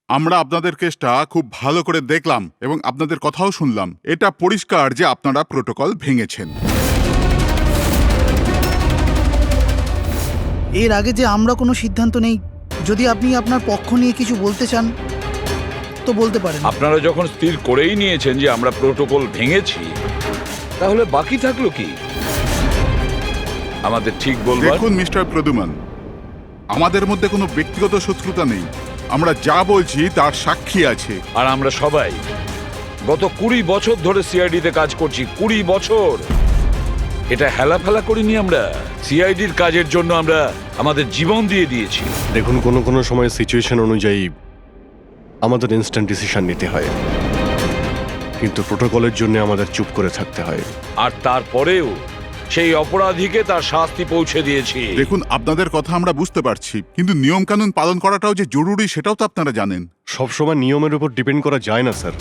আমরা আপনাদের কেসটা খুব ভালো করে দেখলাম এবং আপনাদের কথাও শুনলাম। এটা পরিষ্কার যে আপনারা প্রোটোকল ভেঙেছেন। এর আগে যে আমরা কোনো সিদ্ধান্ত নেই, যদি আপনি আপনার পক্ষ নিয়ে কিছু বলতে চান তো বলতে পারেন। আপনারা যখন স্থির করেই নিয়েছেন যে আমরা প্রোটোকল ভেঙেছি, তাহলে বাকি থাকলো কি? আমাদের ঠিক বলবার। দেখুন মিস্টার প্রদ্যুমান, আমাদের মধ্যে কোনো ব্যক্তিগত শত্রুতা নেই। আমরা যা বলছি তার সাক্ষী আছে। আর আমরা সবাই গত 20 বছর ধরে সিআইডিতে কাজ করছি। 20 বছর। এটা হেলাফেলা করিনি আমরা। সিআইডির কাজের জন্য আমরা আমাদের জীবন দিয়ে দিয়েছি। দেখুন, কোনো সময় সিচুয়েশন অনুযায়ী আমাদের ইনস্ট্যান্ট ডিসিশন নিতে হয়, কিন্তু প্রোটোকলের জন্য আমাদের চুপ করে থাকতে হয়। আর তারপরেও সেই অপরাধীকে তার শাস্তি পৌঁছে দিয়েছি। দেখুন, আপনাদের কথা আমরা বুঝতে পারছি, কিন্তু নিয়ম কানুন পালন করাটাও যে জরুরি সেটাও তো আপনারা জানেন। সবসময় নিয়মের উপর ডিপেন্ড করা যায় না স্যার।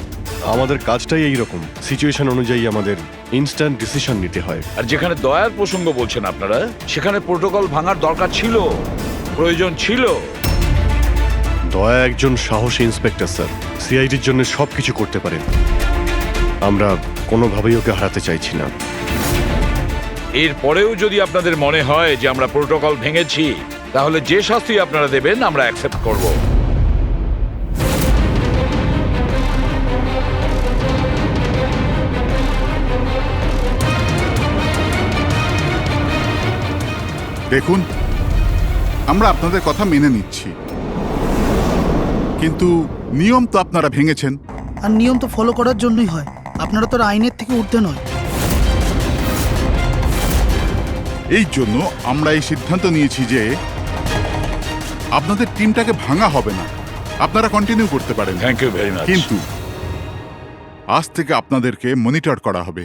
আমাদের কাজটাই এইরকম, সিচুয়েশন অনুযায়ী আমাদের ইনস্ট্যান্ট ডিসিশন নিতে হয়। আর যেখানে দয়ার প্রসঙ্গ বলছেন আপনারা, সেখানে প্রোটোকল ভাঙার দরকার ছিল, প্রয়োজন ছিল। দয়া একজন সাহসী ইন্সপেক্টর স্যার, সিআইডির জন্য সবকিছু করতে পারেন। আমরা কোনোভাবেই ওকে হারাতে চাইছি না। এরপরেও যদি আপনাদের মনে হয় যে আমরা প্রোটোকল ভেঙেছি, তাহলে যে শাস্তি আপনারা দেবেন আমরা অ্যাকসেপ্ট করব। দেখুন, আমরা আপনাদের কথা মেনে নিচ্ছি, কিন্তু নিয়ম তো আপনারা ভেঙেছেন। আর নিয়ম তো ফলো করার জন্যই হয়, আপনারা তো আর আইনের থেকে ঊর্ধ্বে নয়। এই জন্য আমরা এই সিদ্ধান্ত নিয়েছি যে আপনাদের টিমটাকে ভাঙা হবে না, আপনারা কন্টিনিউ করতে পারেন। Thank you very much. কিন্তু আজ থেকে আপনাদেরকে মনিটর করা হবে।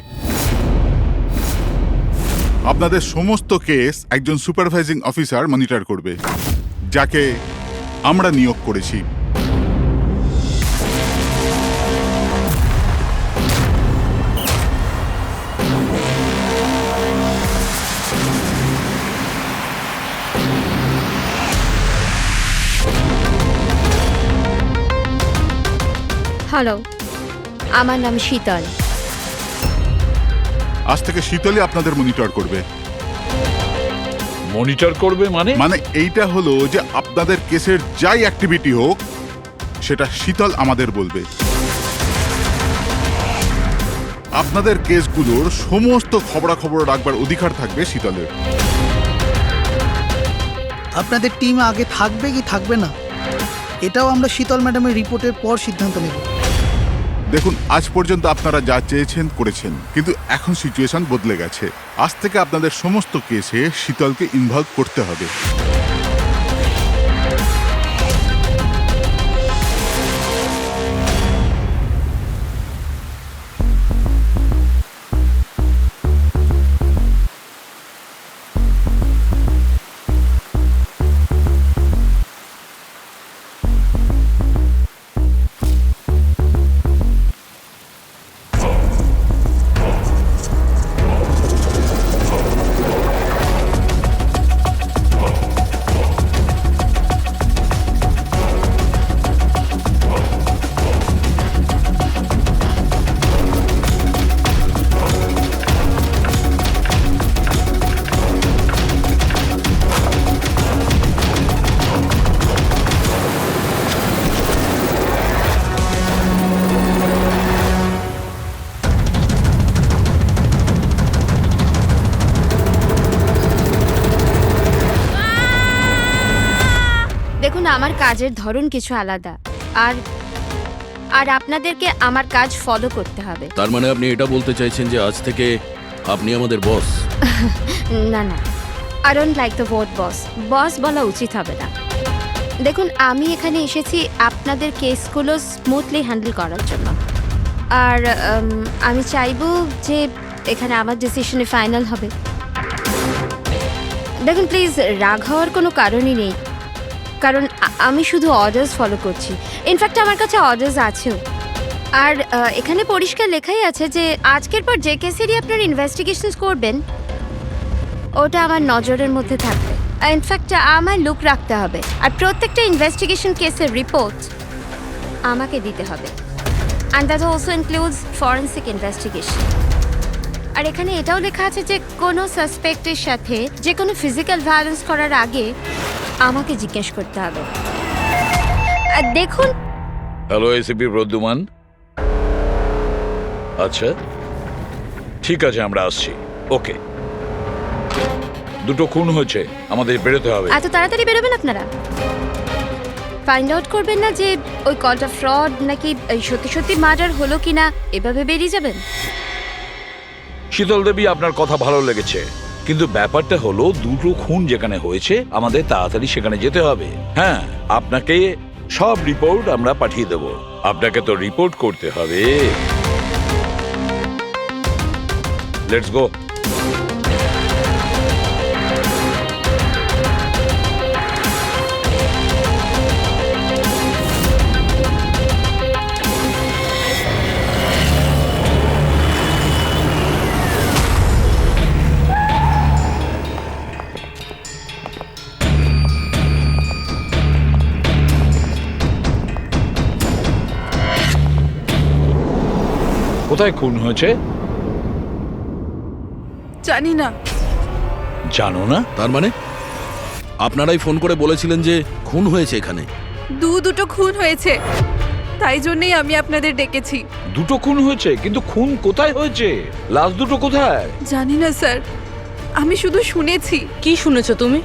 আপনাদের সমস্ত কেস একজন সুপারভাইজিং অফিসার মনিটর করবে, যাকে আমরা নিয়োগ করেছি। হ্যালো, আমার নাম শীতল। আজ থেকে শীতলই আপনাদের মনিটর করবে। মনিটর করবে মানে? মানে এইটা হলো যে আপনাদের কেসের যাই অ্যাক্টিভিটি হোক সেটা শীতল আমাদের বলবে। আপনাদের কেসগুলোর সমস্ত খবরাখবর রাখবার অধিকার থাকবে শীতলের। আপনাদের টিম আগে থাকবে কি থাকবে না, এটাও আমরা শীতল ম্যাডামের রিপোর্টের পর সিদ্ধান্ত নেব। দেখুন, আজ পর্যন্ত আপনারা যা চেয়েছেন করেছেন, কিন্তু এখন সিচুয়েশন বদলে গেছে। আজ থেকে আপনাদের সমস্ত কেসে শীতলকে ইনভলভ করতে হবে। দেখুন, আমার কাজের ধরন কিছু আলাদা, আর আর আপনাদেরকে আমার কাজ ফলো করতে হবে। তার মানে আপনি এটা বলতে চাইছেন যে আজ থেকে আপনি আমাদের বস? না না, I don't like the word boss. Boss বলা উচিত হবে না। দেখুন, আমি এখানে এসেছি আপনাদের কেসগুলো স্মুথলি হ্যান্ডেল করার জন্য, আর আমি চাইবো যে এখানে আমার ডিসিশনে ফাইনাল হবে। দেখুন প্লিজ, রাগ হওয়ার কোনো কারণই নেই, কারণ আমি শুধু অর্ডার্স ফলো করছি। ইনফ্যাক্ট আমার কাছে অর্ডার্স আছেও। আর এখানে পরিষ্কার লেখাই আছে যে আজকের পর যে কেসেরই আপনার ইনভেস্টিগেশন করবেন ওটা আমার নজরের মধ্যে থাকবে। ইনফ্যাক্ট আমার লুক রাখতে হবে, আর প্রত্যেকটা ইনভেস্টিগেশন কেসের রিপোর্ট আমাকে দিতে হবে। And that also includes forensic investigation. আর এখানে এটাও লেখা আছে যে কোনো সাসপেক্টের সাথে যে কোনো ফিজিক্যাল ভায়োলেন্স করার আগে আমাকে জিজ্ঞেস করতে হবে। আর দেখুন, হ্যালো এসিপি প্রদ্যুমান। আচ্ছা ঠিক আছে, আমরা আসছি। ওকে, দুটো খুন হয়েছে, আমাদের বেরোতে হবে। এত তাড়াতাড়ি বেরোবেন আপনারা? ফাইন্ড আউট করবেন না যে ওই কলটা ফ্রড নাকি সত্যি সত্যি মার্ডার হলো কিনা, এভাবে বেরিয়ে যাবেন? শীতল দেবী, আপনার কথা ভালো লেগেছে, কিন্তু ব্যাপারটা হলো দুটো খুন যেখানে হয়েছে আমাদের তাড়াতাড়ি সেখানে যেতে হবে। হ্যাঁ, আপনাকে সব রিপোর্ট আমরা পাঠিয়ে দেব। আপনাকে তো রিপোর্ট করতে হবে। Let's go. কোথায় খুন হয়েছে জানি না। জানো না? তার মানে আপনারাই ফোন করে বলেছিলেন যে খুন হয়েছে এখানে? দুটো খুন হয়েছে, তাই জন্যই আমি আপনাদের ডেকেছি। দুটো খুন হয়েছে, কিন্তু খুন কোথায় হয়েছে? লাশ দুটো কোথায়? জানি না স্যার, আমি শুধু শুনেছি। কি শুনেছো তুমি?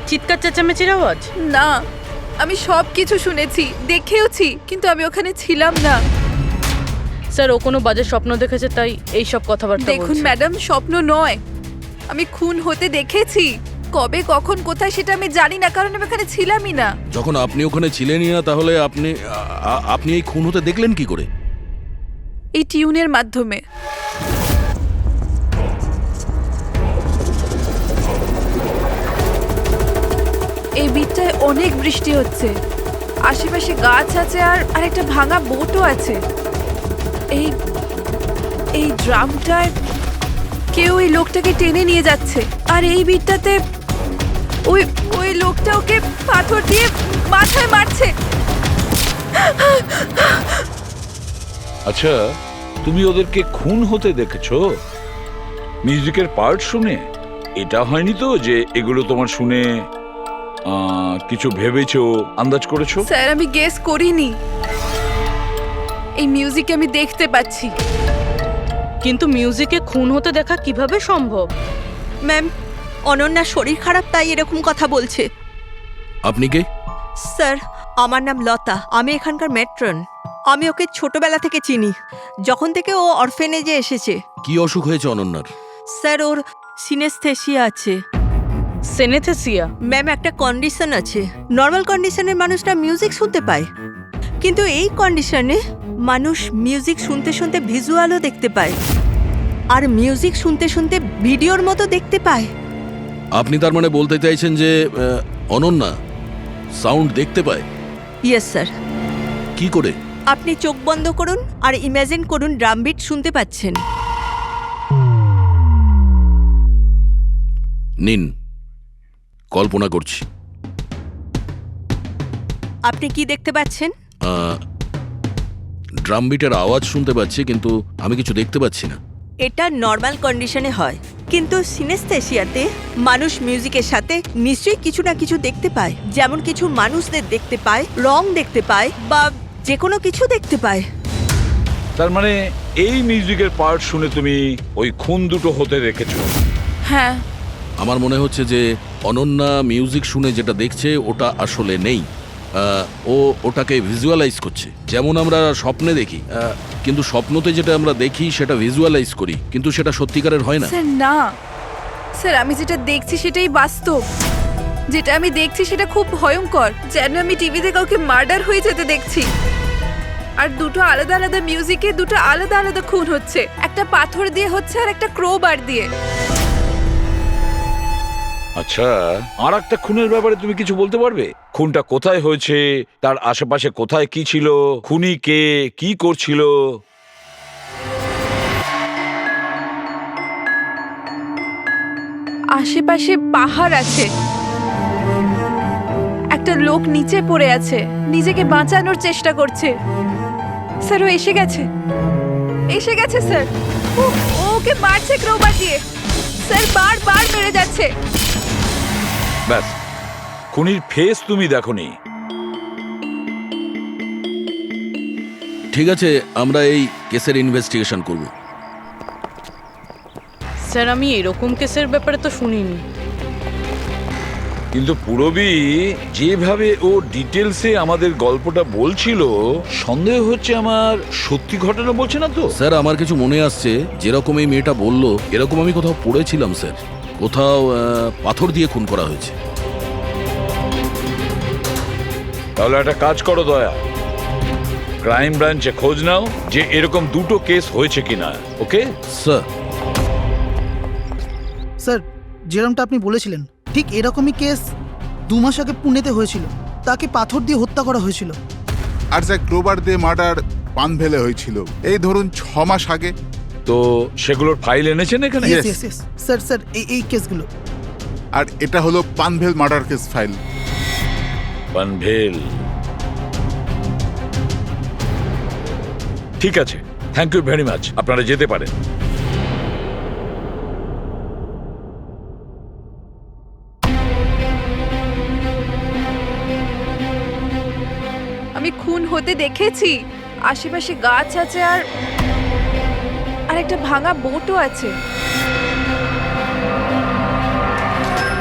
চিৎকার চেঁচামেচির আওয়াজ? না, আমি সব কিছু শুনেছি, দেখেওছি, কিন্তু আমি ওখানে ছিলাম না। স্যার, ও কোনো বাজে স্বপ্ন দেখেছে, তাই এই সব কথাবার্তা দেখুন বলছে। ম্যাডাম, স্বপ্ন নয়, আমি খুন হতে দেখেছি। কবে, কখন, কোথায় সেটা আমি জানি না, কারণ আমি ওখানে ছিলামই না। যখন আপনি ওখানে ছিলেনই না, তাহলে আপনি এই খুন হতে দেখলেন কি করে? এই টিউনের মাধ্যমে। এই বিটটায় অনেক বৃষ্টি হচ্ছে, আশেপাশে গাছ আছে, আর একটা ভাঙা বোটও আছে। এই এই ড্রামটায় কেউ এই লোকটাকে টেনে নিয়ে যাচ্ছে, আর এই বিটটাতে ওই ওই লোকটা ওকে পাথর দিয়ে মাথায় মারছে। আচ্ছা, তুমি ওদেরকে খুন হতে দেখেছো মিউজিকের পার্ট শুনে? এটা হয়নি তো যে এগুলো তোমার শুনে কিছু ভেবেছো, আন্দাজ করেছো? স্যার, আমি গেস করিনি। এই মিউজিক আমি দেখতে পাচ্ছি। কিন্তু মিউজিকে খুন হতে দেখা কিভাবে সম্ভব? ম্যাম, অনন্যার শরীর খারাপ, তাই এরকম কথা বলছে। আপনি কে? স্যার, আমার নাম লতা, আমি এখানকার ম্যাট্রন। আমি ওকে ছোটবেলা থেকে চিনি, যখন থেকে ও অরফেনেজে এসেছে। কি অসুখ হয়েছে অনন্যার? স্যার, ওর সিনেস্থেসিয়া আছে। সেনেথেসিয়া? ম্যাম, একটা কন্ডিশন আছে। নর্মাল কন্ডিশনের মানুষরা মিউজিক শুনতে পায়, কিন্তু এই কন্ডিশনে মানুষ মিউজিক শুনতে শুনতে ভিজুয়ালও দেখতে পায়, আর মিউজিক শুনতে শুনতে ভিডিওর মতো দেখতে পায়। আপনি তার মানে বলতে চাইছেন যে অনন্যা সাউন্ড দেখতে পায়? Yes sir. কি করে? আপনি চোখ বন্ধ করুন আর ইমাজিন করুন ড্রাম বিট শুনতে পাচ্ছেন। নিন, কল্পনা করছি। আপনি কি দেখতে পাচ্ছেন? ড্রাম বিটের আওয়াজ শুনতে পাচ্ছি, কিন্তু আমি কিছু দেখতে পাচ্ছি না। এটা নর্মাল কন্ডিশনে হয়, কিন্তু সিনেস্থেসিয়াতে মানুষ মিউজিকের সাথে নিশ্চয়ই কিছু না কিছু দেখতে পায়। যেমন কিছু মানুষদের দেখতে পায়, রং দেখতে পায়, বা যে কোনো কিছু দেখতে পায়। তার মানে এই মিউজিকের পার্ট শুনে তুমি ওই খুন দুটো হতে দেখেছো? হ্যাঁ। আমার মনে হচ্ছে যে অনন্যা মিউজিক শুনে যেটা দেখছে ওটা আসলে নেই। ও ওটাকে ভিজুয়ালাইজ করছে, যেমন আমরা স্বপ্নে দেখি, কিন্তু স্বপ্নতে যেটা আমরা দেখি সেটা ভিজুয়ালাইজ করি, কিন্তু সেটা সত্যিকারের হয় না। স্যার না, স্যার আমি যেটা দেখছি সেটাই বাস্তব। যেটা আমি দেখছি সেটা খুব ভয়ঙ্কর, যেন আমি টিভিতে কাউকে মার্ডার হয়ে যেতে দেখছি। আর দুটো আলাদা আলাদা মিউজিকে দুটো আলাদা আলাদা খুন হচ্ছে, একটা পাথর দিয়ে হচ্ছে আর একটা ক্রোবার দিয়ে। আচ্ছা, আর একটা খুনের ব্যাপারে তুমি কিছু বলতে পারবে? খুনটা কোথায় হয়েছে, তার আশেপাশে কোথায় কি ছিল, খুনি কে, কি করছিল? আশেপাশে পাহাড় আছে, একটা লোক নিচে পড়ে আছে, নিজেকে বাঁচানোর চেষ্টা করছে। স্যার ও এসে গেছে, এসে গেছে স্যার। ওকে মারছে ক্রোবার দিয়ে, স্যার বারবার মেরে যাচ্ছে। ব্যাস, খুনির ফেস তুমি দেখোনি। ঠিক আছে, আমরা এই কেসের ইনভেস্টিগেশন করব। স্যার আমি এরকম কেসের ব্যাপারে তো শুনিনি। কিন্তু পুরবী যেভাবে ও ডিটেলসে আমাদের গল্পটা বলছিল, সন্দেহ হচ্ছে আমার সত্যি ঘটনা বলছে না তো। স্যার আমার কিছু মনে আসছে, যেরকম এই মেয়েটা বললো এরকম আমি কোথাও পড়েছিলাম স্যার। কোথাও পাথর দিয়ে খুন করা হয়েছে। তাহলে একটা কাজ করো দয়া, ক্রাইম ব্রাঞ্চে খোঁজ নাও যে এরকম দুটো কেস হয়েছে কিনা। Okay sir. স্যার, যেরকমটা আপনি বলেছিলেন ঠিক এরকমই কেস 2 মাস আগে পুনেতে হয়েছিল। তাকে পাথর দিয়ে হত্যা করা হয়েছিল। আর যা ক্লোবার দিয়ে মার্ডার পানভেলে হয়েছিল এই ধরুন 6 মাস আগে। তো সেগুলোর ফাইল এনেছেন এখানে? Yes. Yes, yes. Sir sir এই কেসগুলো। আর এটা হলো Panvel murder case file. Panvel, ঠিক আছে, থ্যাংক ইউ ভেরি মাচ। আপনারা যেতে পারেন। আমি খুন হতে দেখেছি, আশেপাশে গাছ আছে আর একটা ভাঙা বোটও আছে।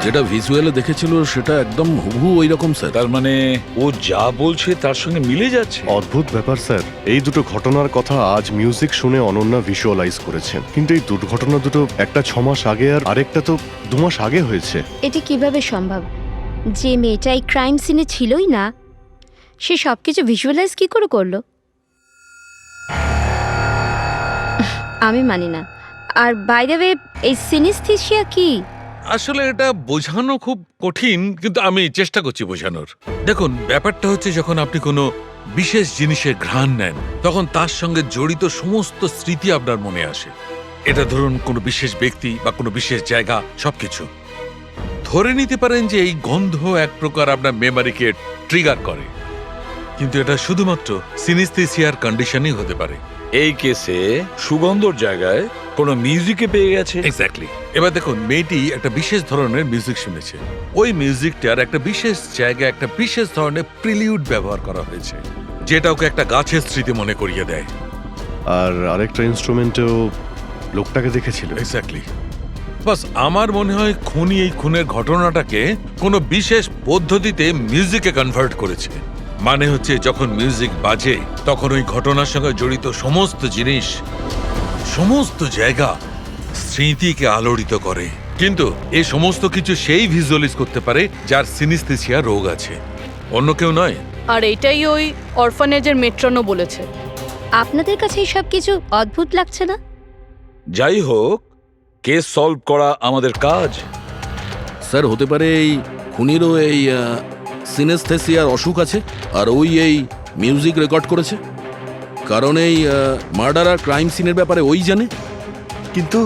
যেটা ভিজুয়ালে দেখেছিল সেটা একদম হুবহু ওই রকম স্যার। তার মানে ও যা বলছে তার সঙ্গে মিলে যাচ্ছে। অদ্ভুত ব্যাপার স্যার, এই দুটো ঘটনার কথা আজ মিউজিক শুনে অনন্যা ভিজুয়ালাইজ করেছেন, কিন্তু এই দুর্ঘটনা দুটো একটা 6 মাস আগে আর আরেকটা তো 2 মাস আগে হয়েছে। এটি কিভাবে সম্ভব? যে মেয়েটা এই ক্রাইম সিনে ছিলই না, সে সব কিছু ভিজুয়ালাইজ কি করে করলো? আমি মানি না। আর বাই দ্য ওয়ে, এই সিনিস্থেসিয়া কি? আসলে এটা বোঝানো খুব কঠিন, কিন্তু আমি চেষ্টা করছি বোঝানোর। দেখুন, ব্যাপারটা হচ্ছে যখন আপনি কোনো বিশেষ জিনিসের ঘ্রাণ নেন তখন তার সঙ্গে জড়িত সমস্ত স্মৃতি আপনার মনে আসে। এটা ধরুন কোনো বিশেষ ব্যক্তি বা কোনো বিশেষ জায়গা, সবকিছু। ধরে নিতে পারেন যে এই গন্ধ এক প্রকার আপনার মেমারিকে ট্রিগার করে, কিন্তু এটা শুধুমাত্র সিনিস্থেসিয়ার কন্ডিশনই হতে পারে। এই কেসে সুগন্ধর জায়গায় কোনো মিউজিকে পেয়ে গেছে। এক্স্যাক্টলি। এবার দেখুন, মেয়েটি একটা বিশেষ ধরনের মিউজিক শুনেছে। ওই মিউজিকটার একটা বিশেষ জায়গায় একটা বিশেষ ধরনের প্রিলিউড ব্যবহার করা হয়েছে, যেটা ওকে একটা গাছের স্মৃতি মনে করিয়ে দেয়। আর আরেকটা ইনস্ট্রুমেন্টেও লোকটাকে দেখেছিল। এক্স্যাক্টলি। বাস আমার মনে হয় খুনি এই খুনের ঘটনাটাকে কোনো বিশেষ পদ্ধতিতে মিউজিকে কনভার্ট করেছে। মানে হচ্ছে যখন মিউজিক বাজে তখন ওই ঘটনার সঙ্গে জড়িত সমস্ত জিনিস, সমস্ত জায়গা স্মৃতিকে আলোড়িত করে। কিন্তু এই সমস্ত কিছু সেই ভিজুয়ালাইজ করতে পারে যার সিনিস্থেসিয়া রোগ আছে, অন্য কেউ নয়। আর এটাই ওই অরফানেজের মেট্রনও বলেছে। আপনাদের কাছে এই সব কিছু অদ্ভুত লাগছে না? যাই হোক, কেস সলভ করা আমাদের কাজ। স্যার হতে পারে এই খুনিরও এই সিনেস্থেসিয়ার অসুখ আছে, আর ওই এই মিউজিক রেকর্ড করেছে, কারণ এই মার্ডার আর ক্রাইম সিনের ব্যাপারে ওই জানে। কিন্তু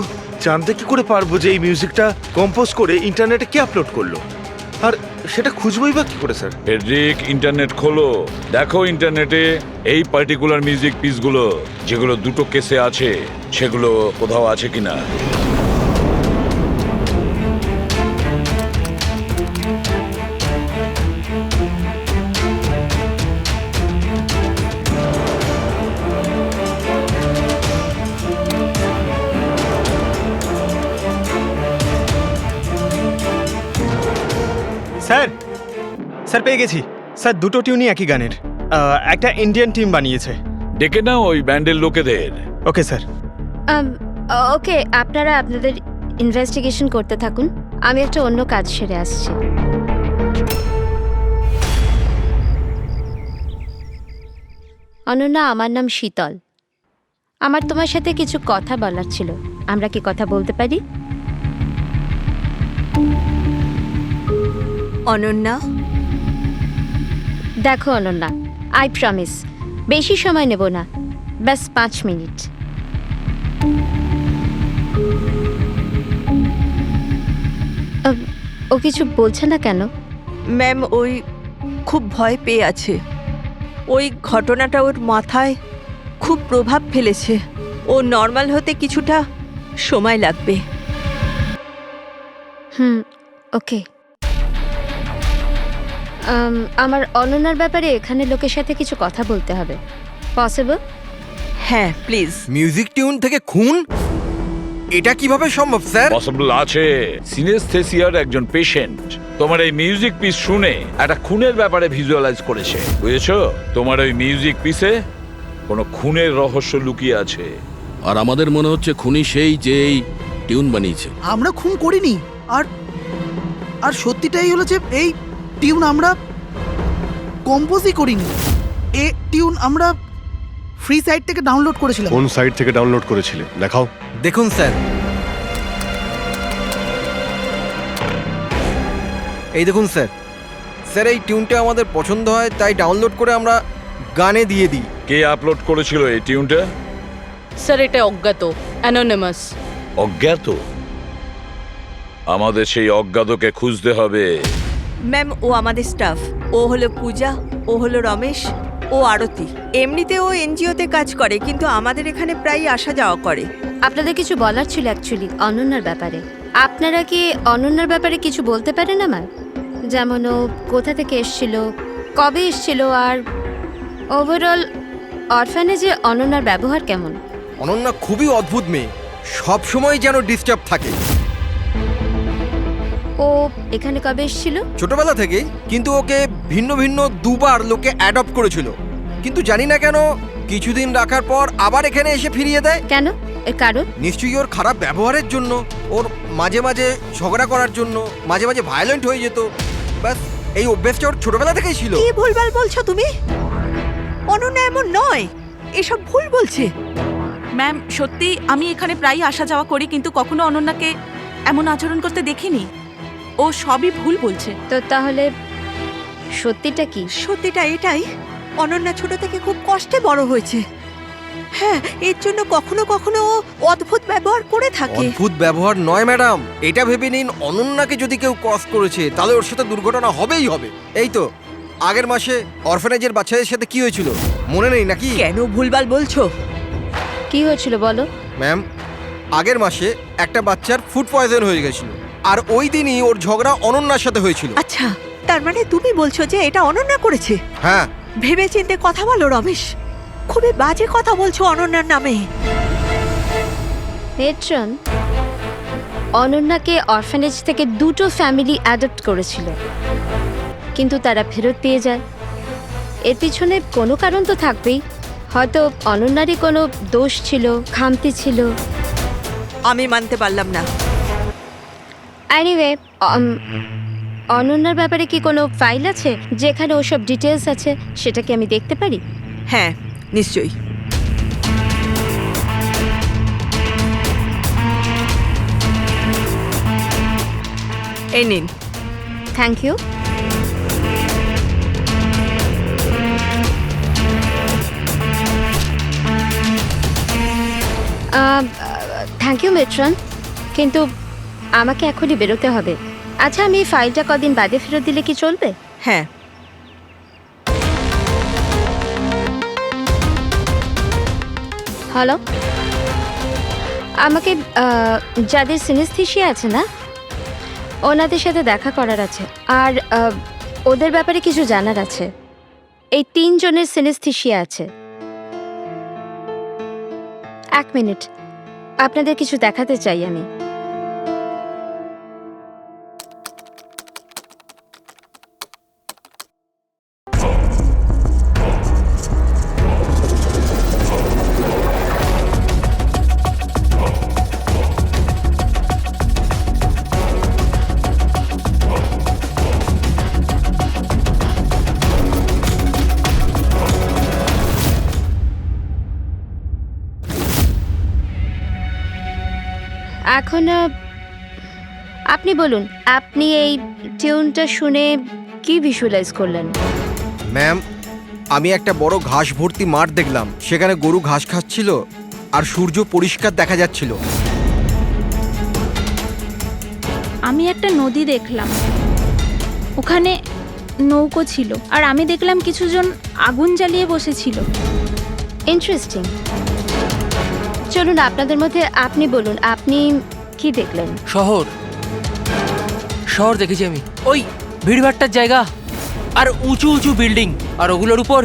জানতে কি করে পারবো যে এই মিউজিকটা কম্পোজ করে ইন্টারনেটে কে আপলোড করলো? আর সেটা খুঁজবই বা কি করে স্যার? ফেডরিক, ইন্টারনেট খোলো, দেখো ইন্টারনেটে এই পার্টিকুলার মিউজিক পিসগুলো যেগুলো দুটো কেসে আছে সেগুলো কোথাও আছে কিনা। স্যার স্যার পেয়ে গেছি স্যার, দুটো টিউনই একই গানের। একটা ইন্ডিয়ান টিম বানিয়েছে। ডেকে নাও ওই ব্যান্ডের লোকেদের। Okay sir. ওকে, আপনারা আপনাদের ইনভেস্টিগেশন করতে থাকুন, আমি একটা অন্য কাজ সেরে আসছি। অনন্যা, আমার নাম শীতল। আমার তোমার সাথে কিছু কথা বলার ছিল। আমরা কি কথা বলতে পারি? অনন্যা, দেখো অনন্যা, আই প্রমিস বেশি সময় নেব না, ব্যাস 5 মিনিট। ও কিছু বলছে না কেন? ম্যাম ওই খুব ভয় পেয়ে আছে। ওই ঘটনাটা ওর মাথায় খুব প্রভাব ফেলেছে। ও নর্মাল হতে কিছুটা সময় লাগবে। ওকে। আমার অনন্যার ব্যাপারে এখানে লোকের সাথে কিছু কথা বলতে হবে। পসিবল? হ্যাঁ প্লিজ। মিউজিক টিউন থেকে খুন, এটা কিভাবে সম্ভব স্যার? পসিবল আছে। সিনেস্থেসিয়ার একজন পেশেন্ট তোমার এই মিউজিক পিস শুনে একটা খুনের ব্যাপারে ভিজুয়ালাইজ করেছে, বুঝেছো? তোমার ওই মিউজিক পিসে কোনো খুনের রহস্য লুকিয়ে আছে। আর আমাদের মনে হচ্ছে খুনি সেই যে এই টিউন বানিয়েছে। আমরা খুন করিনি। আর আর সত্যিটাই হলো যে এই টিউন আমরা কম্পোজই করিনি। এ টিউন আমরা ফ্রি সাইট থেকে ডাউনলোড করেছিলাম। কোন সাইট থেকে ডাউনলোড করেছিলে দেখাও। দেখুন স্যার, এই দেখুন স্যার। স্যার এই টিউনটা আমাদের পছন্দ হয় তাই ডাউনলোড করে আমরা গানে দিয়ে দিই। কে আপলোড করেছিল এই টিউনটা? স্যার এটা অজ্ঞাত, অ্যানোনিমাস। অজ্ঞাত? আমাদের সেই অজ্ঞাতকে খুঁজতে হবে। ম্যাম ও আমাদের স্টাফ। ও হলো পূজা, ও হলো রমেশ, ও আরতি। এমনিতে ও এনজিওতে কাজ করে, কিন্তু আমাদের এখানে প্রায় আসা যাওয়া করে। আপনাদের কিছু বলার ছিল অ্যাকচুয়ালি অনন্যার ব্যাপারে। আপনারা কি অনন্যার ব্যাপারে কিছু বলতে পারেন আমায়? যেমন ও কোথা থেকে এসেছিল, কবে এসেছিল, আর ওভারঅল অরফানেজে অনন্যার ব্যবহার কেমন? অনন্যা খুবই অদ্ভুত মেয়ে, সব সময় যেন ডিস্টার্ব থাকে। ও এখানে কবে এসেছিল? ছোটবেলা থেকেই, কিন্তু ওকে ভিন্ন ভিন্ন দুবার লোকে অ্যাডপ্ট করেছিল, কিন্তু জানি না কেন কিছুদিন রাখার পর আবার এখানে এসে ফিরিয়ে দেয়। কেন? এর কারণ? নিশ্চয়ই ওর খারাপ ব্যবহারের জন্য, ওর মাঝে মাঝে ঝগড়া করার জন্য, মাঝে মাঝে ভায়োলেন্ট হয়ে যেত। ব্যাস এই অভ্যেসটা ওর ছোটবেলা থেকেই ছিল। কি ভুলভাল বলছো তুমি? অনন্যা এমন নয়, এসব ভুল বলছে। ম্যাম সত্যি আমি এখানে প্রায়ই আসা যাওয়া করি, কিন্তু কখনো অনন্যাকে এমন আচরণ করতে দেখিনি। ও সবই ভুল বলছে। তো তাহলে সত্যিটা কি? সত্যিটা এটাই, অনন্যা ছোট থেকে খুব কষ্টে বড় হয়েছে। হ্যাঁ, এর জন্য কখনো কখনো ও অদ্ভুত ব্যবহার করে থাকে। অদ্ভুত ব্যবহার নয় ম্যাডাম, এটা ভেবে নিন অনন্যাকে যদি কেউ ক্রস করেছে তাহলে ওর সাথে দুর্ঘটনা হবেই হবে। এই তো আগের মাসে অরফানেজের বাচ্চাদের সাথে কি হয়েছিল মনে নেই নাকি? কেন ভুলভাল বলছো? কি হয়েছিল বলো। ম্যাম, আগের মাসে একটা বাচ্চার ফুড পয়জন হয়ে গেছিল, আর ওই দিনই ওর ঝগড়া অনন্যার সাথে হয়েছিল। আচ্ছা, তার মানে তুমি বলছো যে এটা অনন্যা করেছে? হ্যাঁ। ভেবে চিন্তে কথা বলো রমেশ, খুবই বাজে কথা বলছো অনন্যার নামে। পেট্রন, অনন্যাকে অরফানেজ থেকে দুটো ফ্যামিলি অ্যাডপ্ট করেছিল, কিন্তু তারা ফেরত পেয়ে যায়। এর পিছনে কোনো কারণ তো থাকবেই। হয়তো অনন্যারই কোনো দোষ ছিল, খামতি ছিল। আমি মানতে পারলাম না। এনিওয়ে, অনন্যার ব্যাপারে কি কোনো ফাইল আছে যেখানে ওসব ডিটেলস আছে? সেটা কি আমি দেখতে পারি? হ্যাঁ নিশ্চয়ই। এই নিন। Thank you. Thank you matron, কিন্তু আমাকে এখনই বেরোতে হবে। আচ্ছা, আমি এই ফাইলটা কদিন বাদে ফেরত দিলে কি চলবে? হ্যাঁ। হ্যালো, আমাকে যাদের সিনেস্থেসিয়া আছে না, ওনাদের সাথে দেখা করার আছে, আর ওদের ব্যাপারে কিছু জানার আছে। এই 3 জনের সিনেস্থেসিয়া আছে। 1 মিনিট, আপনাদের কিছু দেখাতে চাই আমি। এখন আপনি বলুন, আপনি এই টিউনটা শুনে কি ভিজুয়ালাইজ করলেন? ম্যাম, আমি একটা বড় ঘাস ভর্তি মাঠ দেখলাম, সেখানে গরু ঘাস খাচ্ছিল আর সূর্য পরিষ্কার দেখা যাচ্ছিল। আমি একটা নদী দেখলাম, ওখানে নৌকো ছিল, আর আমি দেখলাম কিছুজন আগুন জ্বালিয়ে বসেছিল। ইন্টারেস্টিং। চলুন আপনাদের মধ্যে আপনি বলুন, আপনি কি দেখলেন? শহর শহর দেখেছি আমি, ওই ভিড়ভাট্টার জায়গা আর উঁচু উঁচু বিল্ডিং আর ওগুলোর উপর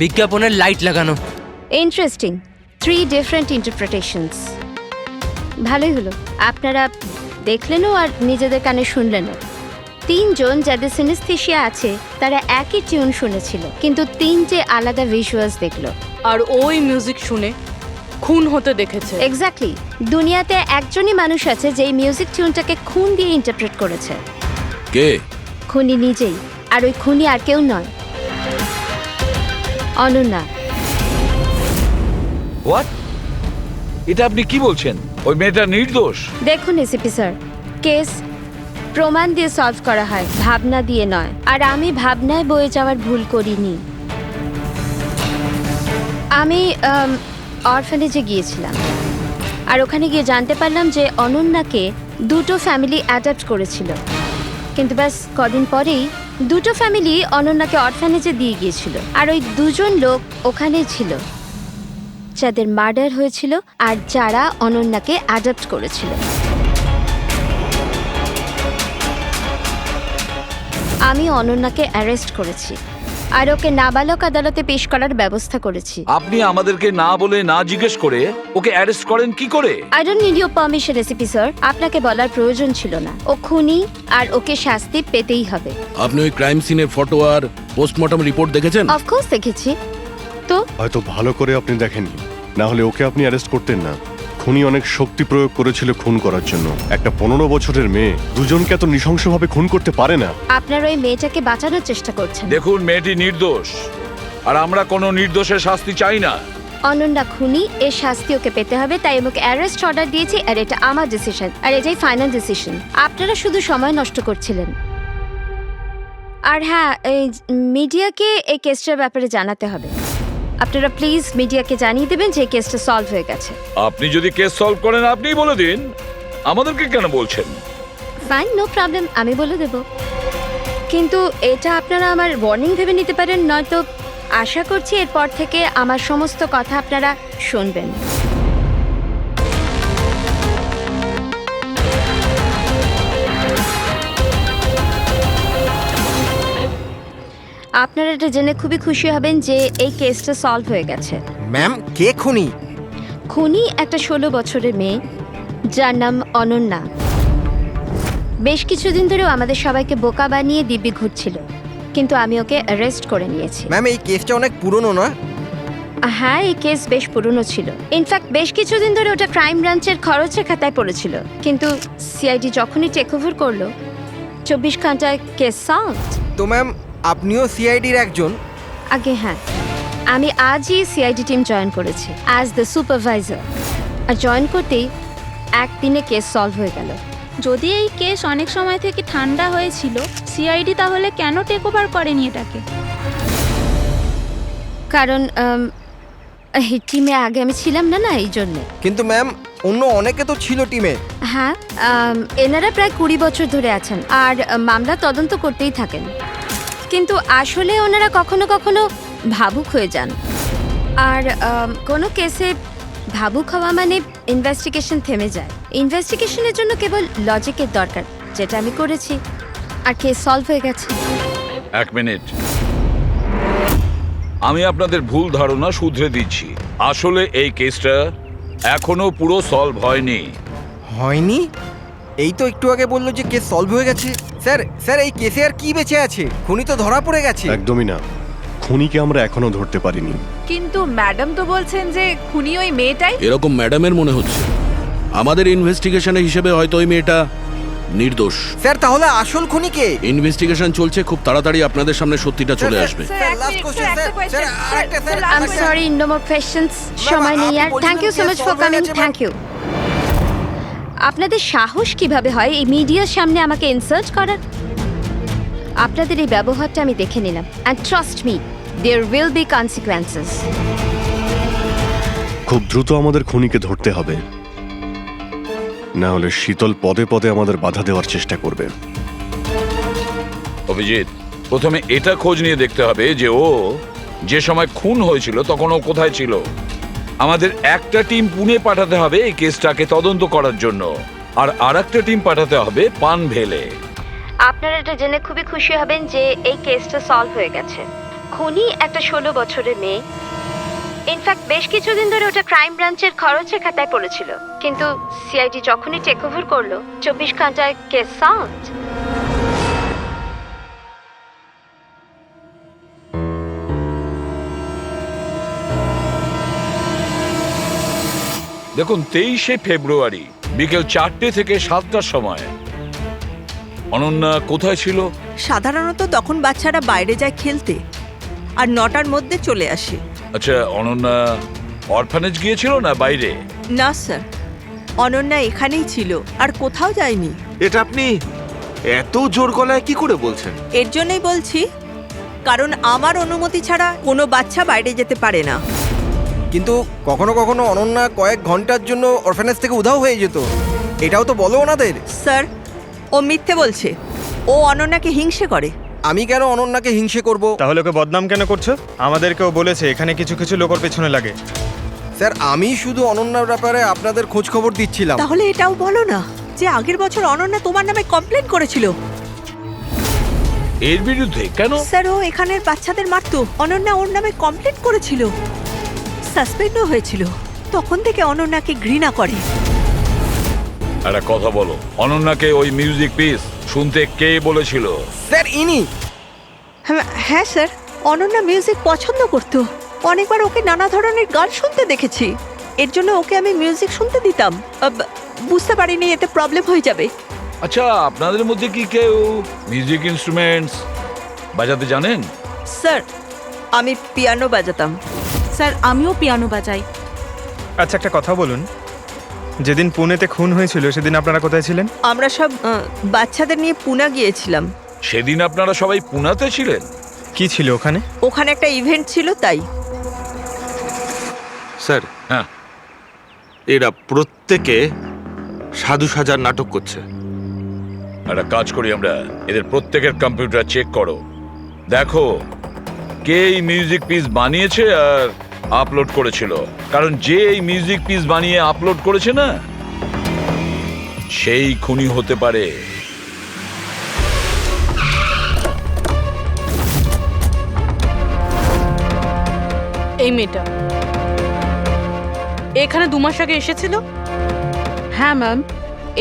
বিজ্ঞাপনের লাইট লাগানো। ইন্টারেস্টিং। 3 different interpretations. ভালোই হলো, আপনারা দেখলেনও আর নিজেদের কানে শুনলেনও। 3 জন যাদের সিনেস্থেশিয়া আছে তারা একই টিউন শুনেছিল, কিন্তু 3টে আলাদা ভিজুয়ালস দেখলো। আর ওই মিউজিক শুনে খুন হতে দেখেছে। এক্স্যাক্টলি। দুনিয়াতে একজনই মানুষ আছে যে এই মিউজিক টিউনটাকে খুন দিয়ে ইন্টারপ্রেট করেছে। কে? খুনি নিজেই। আর ওই খুনি আর কেউ নয়, অনন্যা। হোয়াট? এটা আপনি কি বলছেন? ওই মেয়েটা নির্দোষ? দেখুন এসিপি স্যার, কেস প্রমাণ দিয়ে সলভ করা হয়, ভাবনা দিয়ে নয়। আর আমি ভাবনায় বয়ে যাওয়ার ভুল করিনি। আমি অরফানেজে গিয়েছিলাম, আর ওখানে গিয়ে জানতে পারলাম যে অনন্যাকে 2টো ফ্যামিলি অ্যাডাপ্ট করেছিল। কিন্তু ব্যাস কদিন পরেই 2টো ফ্যামিলি অনন্যাকে অরফানেজে দিয়ে গিয়েছিল। আর ওই 2জন লোক ওখানেই ছিল যাদের মার্ডার হয়েছিল আর যারা অনন্যাকে অ্যাডাপ্ট করেছিল। আমি অনন্যাকে অ্যারেস্ট করেছি আর ওকে নাবালক আদালতে পেশ করার ব্যবস্থা করেছি। আপনি আমাদেরকে না বলে, না জিজ্ঞেস করে ওকে অ্যারেস্ট করেন কি করে? I don't need your permission ACP sir. আপনাকে বলার প্রয়োজন ছিল না। ও খুনি আর ওকে শাস্তি পেতেই হবে। আপনি ওই ক্রাইম সিনের ফটো আর পোস্টমর্টম রিপোর্ট দেখেছেন? অফকোর্স দেখেছি। তো হয়তো ভালো করে আপনি দেখেননি, না হলে ওকে আপনি অ্যারেস্ট করতেন না। খুনি অনেক শক্তি প্রয়োগ করেছিল খুন করার জন্য। একটা 15 বছরের মেয়ে 2জনকে এত নৃশংসভাবে খুন করতে পারে না। আপনারা ওই মেয়েটাকে বাঁচানোর চেষ্টা করছেন। দেখুন, মেয়েটি নির্দোষ, আর আমরা কোনো নির্দোষের শাস্তি চাই না। অনন্যা খুনি, এর শাস্তি ওকে পেতে হবে, তাই আমাকে অ্যারেস্ট অর্ডার দিয়েছি। আর এটা আমার ডিসিশন, আর এটাই ফাইনাল ডিসিশন। আপনারা শুধু সময় নষ্ট করছিলেন। আর হ্যাঁ, এই মিডিয়াকে এই কেসটার ব্যাপারে জানাতে হবে। আপনারা প্লিজ মিডিয়াকে জানিয়ে দেবেন যে এই কেসটা সলভ হয়ে গেছে। আপনি যদি কেস সলভ করেন আপনিই বলে দিন, আমাদেরকে কেন বলছেন? ফাইন, নো প্রবলেম, আমি বলে দেব। কিন্তু এটা আপনারা আমার ওয়ার্নিং ভেবে নিতে পারেন, নয়তো আশা করছি এরপর থেকে আমার সমস্ত কথা আপনারা শুনবেন। আপনারা এটা জেনে খুবই খুশি হবেন যে এই কেসটা সলভ হয়ে গেছে। ম্যাম, কে খুনি? খুনি একটা 16 বছরের মেয়ে যার নাম অনন্যা। বেশ কিছুদিন ধরেও আমাদের সবাইকে বোকা বানিয়ে দিব্যি ঘুরছিল, কিন্তু আমি ওকে অ্যারেস্ট করে নিয়েছি। ম্যাম, এই কেসটা অনেক পুরনো না? হ্যাঁ, এই কেস বেশ পুরনো ছিল। ইনফ্যাক্ট বেশ কিছুদিন ধরে ওটা ক্রাইম ব্রাঞ্চের খরচের খাতায় পড়েছিল, কিন্তু সিআইডি যখনই টেক ওভার করলো 24 ঘন্টায় কেস সলভ। তো ম্যাম, আপনিও সিআইডির একজন? আগে হ্যাঁ, আমি আজই সিআইডি টিম জয়েন করেছি অ্যাজ দ্য সুপারভাইজার। আর জয়েন করতেই একদিনে কেস সলভ হয়ে গেল। যদি এই কেস অনেক সময় থেকে ঠান্ডা হয়েছিল, সিআইডি তাহলে কেন টেক ওভার করেনি এটাকে? কারণ এই টিমে আগে আমি ছিলাম না, এই জন্যে। কিন্তু ম্যাম, অন্য অনেকে তো ছিল টিমে। হ্যাঁ, এনারা প্রায় 20 বছর ধরে আছেন আর মামলা তদন্ত করতেই থাকেন। কিন্তু আসলে ওনারা কখনো কখনো ভাবুক হয়ে যান। আর কোনো কেসে ভাবুক হওয়া মানে ইনভেস্টিগেশন থেমে যায়। ইনভেস্টিগেশনের জন্য কেবল লজিকের দরকার, যেটা আমি করেছি, আর কেস সলভ হয়ে গেছে। 1 মিনিট, আমি আপনাদের ভুল ধারণা শুধরে দিচ্ছি। আসলে এই কেসটা এখনো পুরো সলভ হয়নি। হয়নি? এই তো একটু আগে বললো যে কেস সলভ হয়ে গেছে। স্যার স্যার, এই কেসে আর কি বেঁচে আছে? খুনি তো ধরা পড়ে গেছে। একদমই না, খুনিকে আমরা এখনো ধরতে পারিনি। কিন্তু ম্যাডাম তো বলছেন যে খুনি ওই মেয়েটাই। এরকম ম্যাডামের মনে হচ্ছে। আমাদের ইনভেস্টিগেশনের হিসেবে হয়তো ওই মেয়েটা নির্দোষ। স্যার, তাহলে আসল খুনি কে? ইনভেস্টিগেশন চলছে, খুব তাড়াতাড়ি আপনাদের সামনে সত্যিটা চলে আসবে। I am sorry, no more questions. সময় নেই আর। Thank you so much for coming. Thank you. আপনাদের সাহস কিভাবে হয় এই মিডিয়ার সামনে আমাকে ইনসাল্ট করার? আপনাদের এই ব্যবহারটা আমি দেখে নিলাম, and trust me, there will be consequences. খুব দ্রুত আমাদের খুনিকে ধরতে হবে, না হলে শীতল পদে পদে আমাদের বাধা দেওয়ার চেষ্টা করবে। অভিজিৎ, প্রথমে এটা খোঁজ নিয়ে দেখতে হবে যে ও যে সময় খুন হয়েছিল তখন ও কোথায় ছিল? আমাদের একটা টিম পুনে পাঠাতে হবে এই কেসটাকে তদন্ত করার জন্য, আর আরেকটা টিম পাঠাতে হবে পানভেলে। আপনারা এটা জেনে খুবই খুশি হবেন যে এই কেসটা সলভ হয়ে গেছে। খুনি একটা 16 বছরের মেয়ে। ইনফ্যাক্ট বেশ কিছুদিন ধরে ওটা ক্রাইম ব্রাঞ্চের খরচের খাতায় পড়েছিল, কিন্তু সিআইডি যখনই টেক ওভার করলো 24 ঘন্টায় কেস সলভড। দেখুন 23শে ফেব্রুয়ারি বিকেল 4টে থেকে 7টার সময় অনন্যা কোথায় ছিল? সাধারণত তখন বাচ্চারা বাইরে যায় খেলতে, আর 9টার মধ্যে চলে আসে। আচ্ছা, অনন্যা অরফানেজ গিয়েছিল না বাইরে? না স্যার, অনন্যা এখানেই ছিল আর কোথাও যায়নি। এটা আপনি এত জোর গলায় কি করে বলছেন? এর জন্যই বলছি, কারণ আমার অনুমতি ছাড়া কোনো বাচ্চা বাইরে যেতে পারে না। কিন্তু কখনো কখনো অনন্যা কয়েক ঘন্টার জন্য অরফানেজ থেকে উধাও হয়ে যেত, এটাও তো বলো ওনাদের। স্যার, ও মিথ্যে বলছে। ও অনন্যাকে হিংসে করে। আমি কেন অনন্যাকে হিংসে করব? তাহলে ওকে বদনাম কেন করছো? আমাদেরকেও বলেছে এখানে কিছু কিছু লোকের পেছনে লাগে। স্যার, আমি শুধু অনন্যার ব্যাপারে আপনাদের খোঁজ খবর দিচ্ছিলাম। তাহলে এটাও বলো না যে আগের বছর অনন্যা তোমার নামে কমপ্লেন করেছিল। এর বিরুদ্ধে কেন? স্যার, ও এখানের বাচ্চাদের মারতো। অনন্যা ওর নামে কমপ্লেন করেছিল, সাসপেন্ডও হয়েছিল। তখন থেকে অনন্যাকে ঘৃণা করে। একটা কথা বলো, অনন্যাকে ওই মিউজিক পিস শুনতে কে বলেছিল? স্যার, ইনি। হ্যাঁ স্যার, অনন্যা মিউজিক পছন্দ করত। অনেকবার ওকে নানা ধরনের গান শুনতে দেখেছি। এর জন্য ওকে আমি মিউজিক শুনতে দিতাম। বুঝতে পারিনি এতে প্রবলেম হয়ে যাবে। আচ্ছা, আপনাদের মধ্যে কি কেউ মিউজিক ইনস্ট্রুমেন্টস বাজাতে জানেন? স্যার, আমি পিয়ানো বাজাতাম। স্যার, আমিও পিয়ানো বাজাই। আচ্ছা, একটা কথা বলুন, যেদিন পুনেতে খুন হয়েছিল সেদিন আপনারা কোথায় ছিলেন? আমরা সব বাচ্চাদের নিয়ে পুনা গিয়েছিলাম। সেদিন আপনারা সবাই পুনাতে ছিলেন? কি ছিল ওখানে? ওখানে একটা ইভেন্ট ছিল, তাই। স্যার, হ্যাঁ, এরা প্রত্যেকে সাধু সাজার নাটক করছে। একটা কাজ করি আমরা, এদের প্রত্যেকের কম্পিউটার চেক করো, দেখো কে এই মিউজিক পিস বানিয়েছে আর আপলোড করেছিল। কারণ যে এই মিউজিক পিস বানিয়ে আপলোড করেছে না, সেই খুনি হতে পারে। এই মেয়েটা এখানে 2 মাস আগে এসেছিল। হ্যাঁ ম্যাম,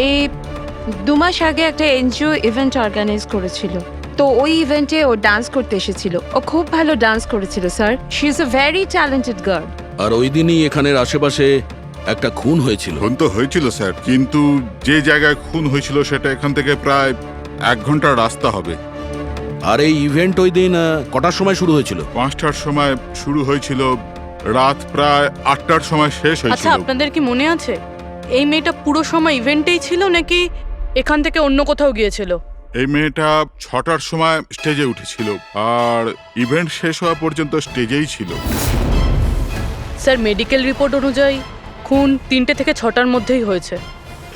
এই 2 মাস আগে একটা এনজিও ইভেন্ট অর্গানাইজ করেছিল, তো ওই ইভেন্টে ও ডান্স করতে এসেছিল। ও খুব ভালো ডান্স করেছিল sir. She is a very talented girl. আর ওই দিনই এখানের আশেপাশে একটা খুন হয়েছিল। খুন তো হয়েছিল স্যার, কিন্তু যে জায়গায় খুন হয়েছিল সেটা এখান থেকে প্রায় 1 ঘন্টার রাস্তা হবে। আর এই ইভেন্ট ওই দিন কটার সময় শুরু হয়েছিল? 5টার সময় শুরু হয়েছিল, রাত প্রায় 8টার সময় শেষ আচ্ছা, হয়েছিল। আপনাদের কি মনে আছে এই মেয়েটা পুরো সময় ইভেন্টেই ছিল নাকি এখান থেকে অন্য কোথাও গিয়েছিল? এই মেয়েটা 6টার সময় স্টেজে উঠেছিল, আর ইভেন্ট শেষ হওয়া পর্যন্ত স্টেজেই ছিল। স্যার, মেডিকেল রিপোর্ট অনুযায়ী খুন 3টে থেকে 6টার মধ্যেই হয়েছে।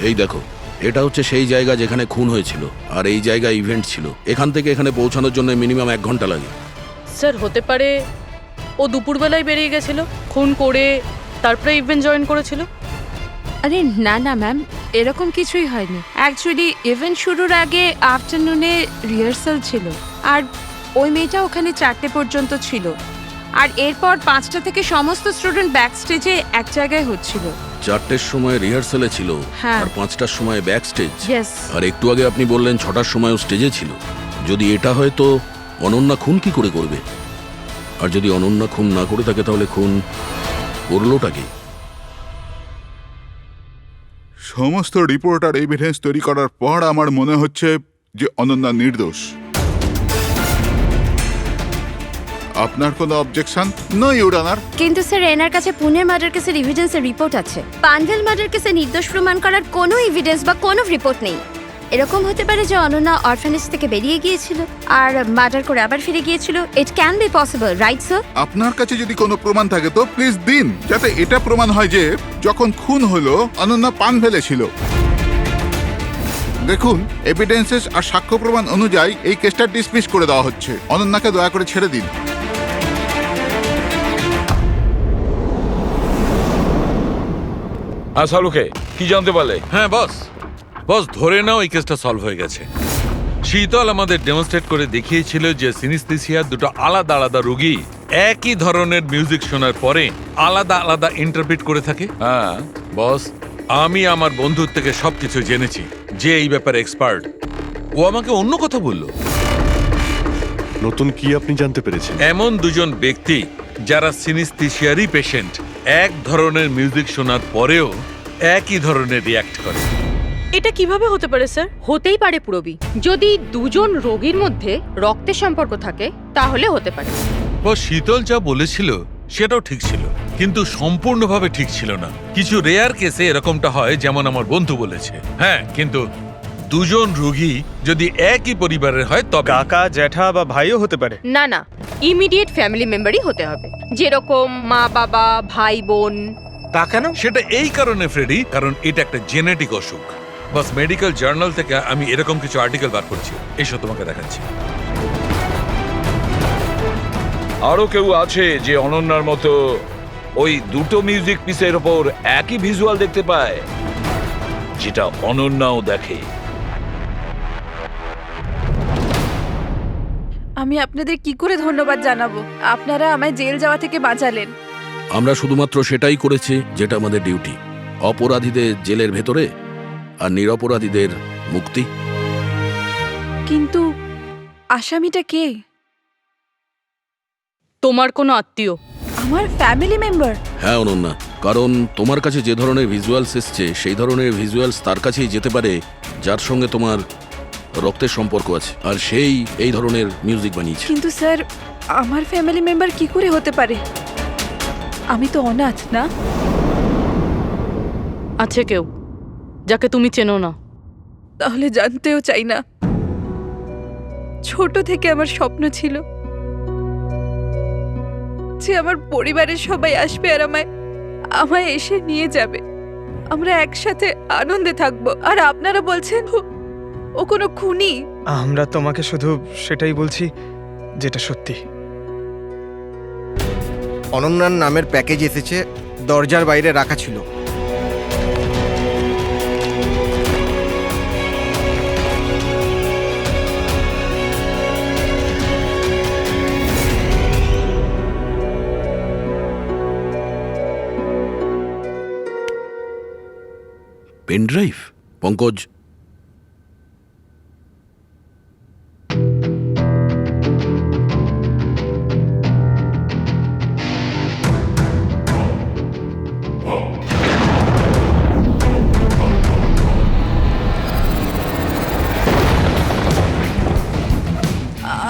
এই দেখো, এটা হচ্ছে সেই জায়গা যেখানে খুন হয়েছিল, আর এই জায়গায় ইভেন্ট ছিল। এখান থেকে এখানে পৌঁছানোর জন্য মিনিমাম 1 ঘন্টা লাগে। স্যার, হতে পারে ও দুপুরবেলায় বেরিয়ে গেছিল, খুন করে তারপরে ইভেন্ট জয়েন করেছিল। আরে না না ম্যাম, এরকম কিছুই হয়নি। অ্যাকচুয়ালি ইভেন্ট শুরুর আগে আফটারনুনে রিহার্সাল ছিল, আর ওই মেয়েটা ওখানে 4টে পর্যন্ত ছিল, আর এরপর 5টা থেকে সমস্ত স্টুডেন্ট ব্যাক স্টেজে এক জায়গায় হচ্ছিল। 4টের সময় রিহার্সালে ছিল, হ্যাঁ। আর 5টার সময় ব্যাক স্টেজ। Yes. আর একটু আগে আপনি বললেন 6টার সময়ও স্টেজে ছিল। যদি এটা হয় তো অনন্যা খুন কি করে করবে? আর যদি অনন্যা খুন না করে থাকে তাহলে খুন করলোটাকে? সমস্ত রিপোর্ট আর এভিডেন্স তৈরি করার পর আমার মনে হচ্ছে যে অনন্যা নির্দোষ। আপনার কোনো অবজেকশন? No your honour. কিন্তু স্যার, এনার কাছে পুনের মার্ডার কেসের এভিডেন্সের রিপোর্ট আছে। পানভেল মার্ডার কেসে নির্দোষ প্রমাণ করার কোনো এভিডেন্স বা কোনো রিপোর্ট নেই। এরকম হতে পারে যে অনন্যা অরফানেজ থেকে বেরিয়ে গিয়েছিল আর মার্ডার করে আবার ফিরে গিয়েছিল। It can be possible, right sir? আপনার কাছে যদি কোনো প্রমাণ থাকে তো প্লিজ দিন, যাতে এটা প্রমাণ হয় যে যখন খুন হলো অনন্যা পানভেলে ছিল। দেখুন, এভিডেন্সেস আর সাক্ষ্য প্রমাণ অনুযায়ী এই কেসটা ডিসমিস করে দেওয়া হচ্ছে। অনন্যাকে দয়া করে ছেড়ে দিন। হ্যাঁ সালুকে কি জানতে পারলে? হ্যাঁ বস, বস ধরে নাও এই কেসটা সলভ হয়ে গেছে। শীতল আমাদের ডেমনস্ট্রেট করে দেখিয়েছিল যে সিনিস্থেসিয়ার দুটো আলাদা আলাদা রোগী একই ধরনের মিউজিক শোনার পরে আলাদা আলাদা ইন্টারপ্রিট করে থাকে। হ্যাঁ বস, আমি আমার বন্ধুর থেকে সবকিছু জেনেছি, যে এই ব্যাপারে এক্সপার্ট। ও আমাকে অন্য কথা বলল। নতুন কি আপনি জানতে পেরেছেন? এমন দুজন ব্যক্তি যারা সিনিস্থেসিয়ারই পেশেন্ট, এক ধরনের মিউজিক শোনার পরেও একই ধরনের রিয়াক্ট করে। এটা কিভাবে হতে পারে স্যার? হতেই পারে পুরবি, যদি দুজন রোগীর মধ্যে রক্তের সম্পর্ক থাকে তাহলে হতে পারে। বস, শীতল যা বলেছিল সেটাও ঠিক ছিল, কিন্তু সম্পূর্ণভাবে ঠিক ছিল না। কিছু রেয়ার কেসে এরকমটা হয়, যেমন আমার বন্ধু বলেছে। হ্যাঁ, কিন্তু দুজন রোগী যদি একই পরিবারের হয় তবে। কাকা, জ্যাঠা বা ভাইও হতে পারে। না না, ইমিডিয়েট ফ্যামিলি মেম্বারই হতে হবে, যেরকম মা বাবা, ভাই বোন। তা কেন? সেটা এই কারণে ফ্রেডি, কারণ এটা একটা জেনেটিক অসুখ। বাস মেডিকেল জার্নাল থেকে আমি এরকম কিছু আর্টিকেল বার করছি, এসব তোমাকে দেখাচ্ছি। আরো কেউ আছে যে অনন্যার মতো ওই দুটো মিউজিক পিসের ওপর একই ভিজুয়াল দেখতে পায়, যেটা অনন্যাও দেখে? আমি আপনাদের কি করে ধন্যবাদ জানাবো? আপনারা আমায় জেল যাওয়া থেকে বাঁচালেন। আমরা শুধুমাত্র সেটাই করেছি যেটা আমাদের ডিউটি, অপরাধীদের জেলের ভেতরে আর নিরপরাধীদের মুক্তি। কিন্তু আসামিটা কে? তোমার কোনো আত্মীয়। আমার ফ্যামিলি মেম্বার? হ্যাঁ অনন্যা, কারণ তোমার কাছে যে ধরনের ভিজুয়ালস এসছে সেই ধরনের ভিজুয়ালস তার কাছেই যেতে পারে যার সঙ্গে তোমার রক্তের সম্পর্ক আছে, আর সেই এই ধরনের মিউজিক বানিয়েছে। কিন্তু স্যার, আমার ফ্যামিলি মেম্বার কি করে হতে পারে? আমি তো অনাথ, না? আছে কেউ যাকে তুমি চেনো না? তাহলে জানতেও চাই না। ছোট থেকে আমার স্বপ্ন ছিল যে আমার পরিবারের সবাই আসবে আর আমায় এসে নিয়ে যাবে, আমরা একসাথে আনন্দে থাকবো। আর আপনারা বলছেন ও কোনো খুনি। আমরা তোমাকে শুধু সেটাই বলছি যেটা সত্যি। অনন্যার নামের প্যাকেজ এসেছে, দরজার বাইরে রাখা ছিল। Pen drive? পঙ্কজ,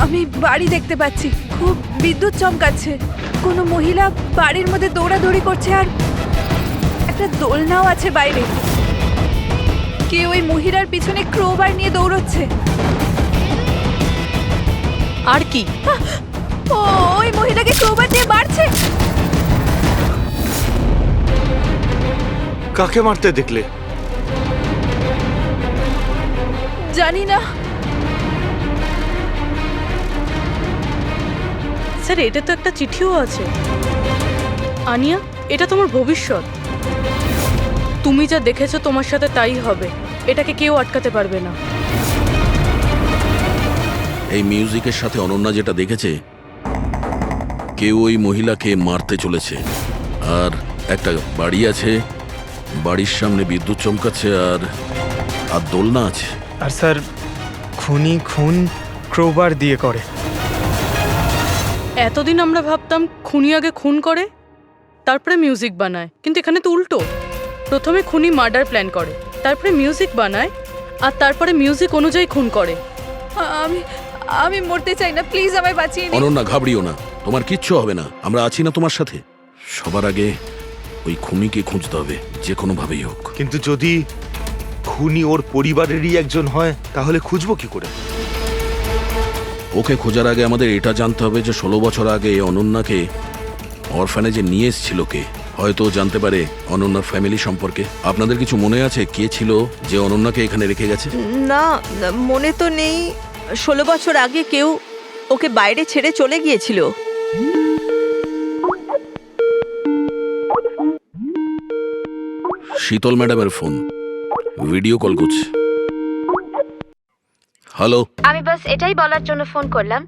আমি বাড়ি দেখতে পাচ্ছি, খুব বিদ্যুৎ চমকাচ্ছে। কোনো মহিলা বাড়ির মধ্যে দৌড়াদৌড়ি করছে আর একটা দোলনাও আছে বাইরে। কেউ ওই মহিলার পিছনে ক্রোবার নিয়ে দৌড়চ্ছে। আর কি? ওই মহিলাকে ক্রোবার দিয়ে মারছে। কাকে মারতে দেখলে? জানি না স্যার, এটা তো একটা চিঠিও আছে। আনিয়া, এটা তোমার ভবিষ্যৎ। তুমি যা দেখেছো তোমার সাথে তাই হবে, এটাকে কেউ আটকাতে পারবে না। এই মিউজিকের সাথে অনন্যা যেটা দেখেছে, কেউ ওই মহিলাকে মারতে চলেছে। আর একটা বাড়ি আছে, বাড়ির সামনে বিদ্যুৎ চমকাচ্ছে আর আর দোলনা আছে। আর স্যার, খুনি খুন ক্রোবার দিয়ে করে। এতদিন আমরা ভাবতাম খুনি আগে খুন করে তারপরে মিউজিক বানায়, কিন্তু এখানে তো উল্টো। প্রথমে খুনি মার্ডার প্ল্যান করে, তারপরে মিউজিক বানায়, আর তারপরে মিউজিক অনুযায়ী খুন করে। আমি আমি মরতে চাই না, প্লিজ আমায় বাঁচিয়ে নিন। অনন্যা, ঘাবড়িও না, তোমার কিচ্ছু হবে না, আমরা আছি না তোমার সাথে। সবার আগে ওই খুনিকে খুঁজতে হবে, যে কোনো ভাবেই হোক। কিন্তু যদি খুনি ওর পরিবারেরই একজন হয়, তাহলে খুঁজবো কি করে? ওকে খোঁজার আগে আমাদের এটা জানতে হবে যে 16 বছর আগে অনন্যাকে অরফানেজে নিয়ে এসেছিল কে। হয়তো জানতে পারে অনন্যার ফ্যামিলি সম্পর্কে। আপনাদের কিছু মনে আছে কে ছিল যে অনন্যাকে এখানে রেখে গেছে? না, মনে তো নেই। 16 বছর আগে কেউ ওকে বাইরে ছেড়ে চলে গিয়েছিল। শীতল ম্যাডামের ফোন, ভিডিও কল করছে। হ্যালো। আমি বাস এটাই বলার জন্য ফোন করলাম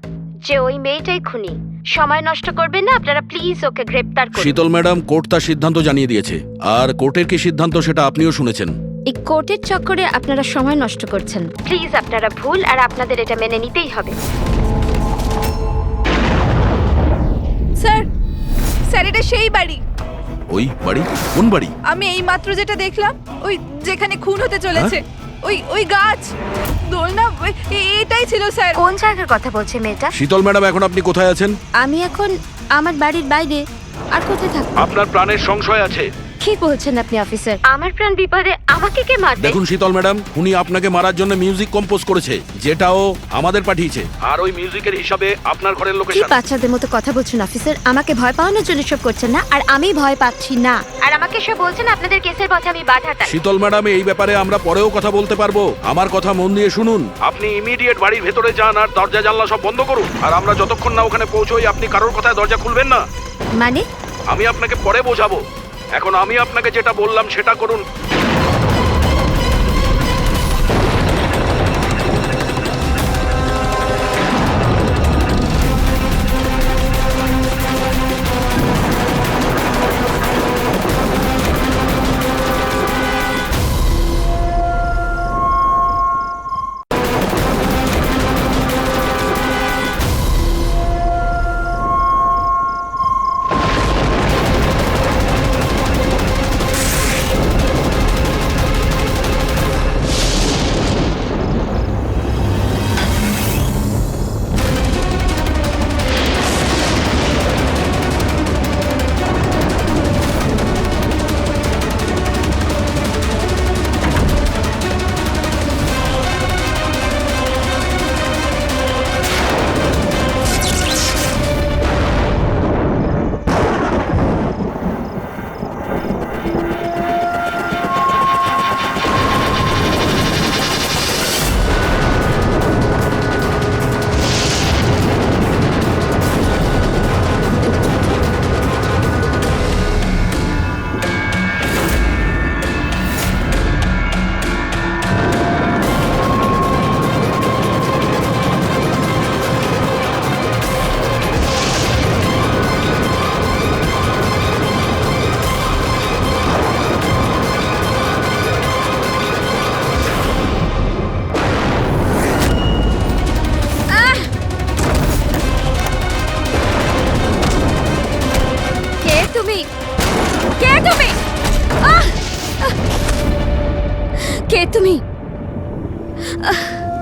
যে ওই মেয়েটাই খুনি। সময় নষ্ট করবেন না আপনারা, প্লিজ ওকে গ্রেপ্তার করুন। শীতল ম্যাডাম, কোর্ট তার সিদ্ধান্ত জানিয়ে দিয়েছে, আর কোর্টের কি সিদ্ধান্ত সেটা আপনিও শুনেছেন। এই কোর্টের চক্করে আপনারা সময় নষ্ট করছেন। প্লিজ আপনারা ভুল, আর আপনাদের এটা মেনে নিতেই হবে। স্যার, স্যার এটা সেই বাড়ি। ওই বাড়ি? কোন বাড়ি? আমি এই মাত্র যেটা দেখলাম, ওই যেখানে খুন হতে চলেছে, ওই ওই গাছ দোলনা, এটাই ছিল স্যার। কোন জায়গার কথা বলছে মেয়েটা? শীতল ম্যাডাম, এখন আপনি কোথায় আছেন? আমি এখন আমার বাড়ির বাইরে। আর কোথায় থাকবো? আপনার প্রাণের সংশয় আছে। কি বলছেন আপনি অফিসার? আমার প্রাণ বিপদে আমাকে কে মারবে? দেখুন শীতল ম্যাডাম, উনি আপনাকে মারার জন্য মিউজিক কম্পোজ করেছে, যেটাও আমাদের পাঠিয়েছে, আর ওই মিউজিকের হিসাবে আপনার ঘরের কি লোকেশন। বাচ্চাদের মতো কথা বলছেন অফিসার? আমাকে ভয় পাওয়ানোর জন্য সব করছেন না, আর আমি ভয় পাচ্ছি না। আর আমাকে সব বলছেন আপনাদের কেসের পথে আমি বাধা দেই। শীতল ম্যাডাম, এই ব্যাপারে আমরা পরেও কথা বলতে পারবো। আমার কথা মন দিয়ে শুনুন। আপনি ইমিডিয়েট বাড়ির ভেতরে যান আর দরজা জানলা সব বন্ধ করুন। আর আমরা যতক্ষণ না ওখানে পৌঁছই, আপনি কারোর কথায় দরজা খুলবেন না। মানে? আমি আপনাকে পরে বোঝাবো, এখন আমি আপনাকে যেটা বললাম সেটা করুন।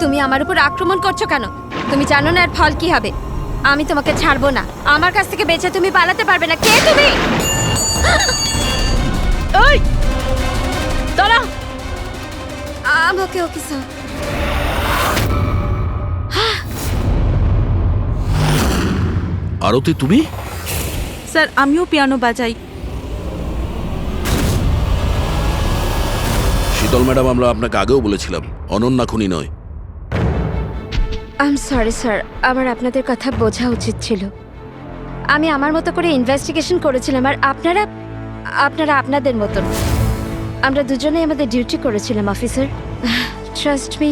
তুমি আমার উপর আক্রমণ করছো কেন? তুমি জানো না এর ফল কি হবে? আমি তোমাকে ছাড়বো না। আমার কাছ থেকে বেঁচে তুমি পালাতে পারবে না। কে তুমি? ওই দাঁড়াও। আমাকে অফিসার। আরতি, তুমি? স্যার, আমিও পিয়ানো বাজাই। শীতল ম্যাডাম, আমরা আপনাকে আগেও বলেছিলাম অনন্যা খুনি নয়। আই এম সরি স্যার, আমার আপনাদের কথা বোঝা উচিত ছিল। আমি আমার মতো করে ইনভেস্টিগেশন করেছিলাম, আর আপনারা আপনাদের মতন। আমরা দুজনেই আমাদের ডিউটি করেছিলাম অফিসার। ট্রাস্ট মি,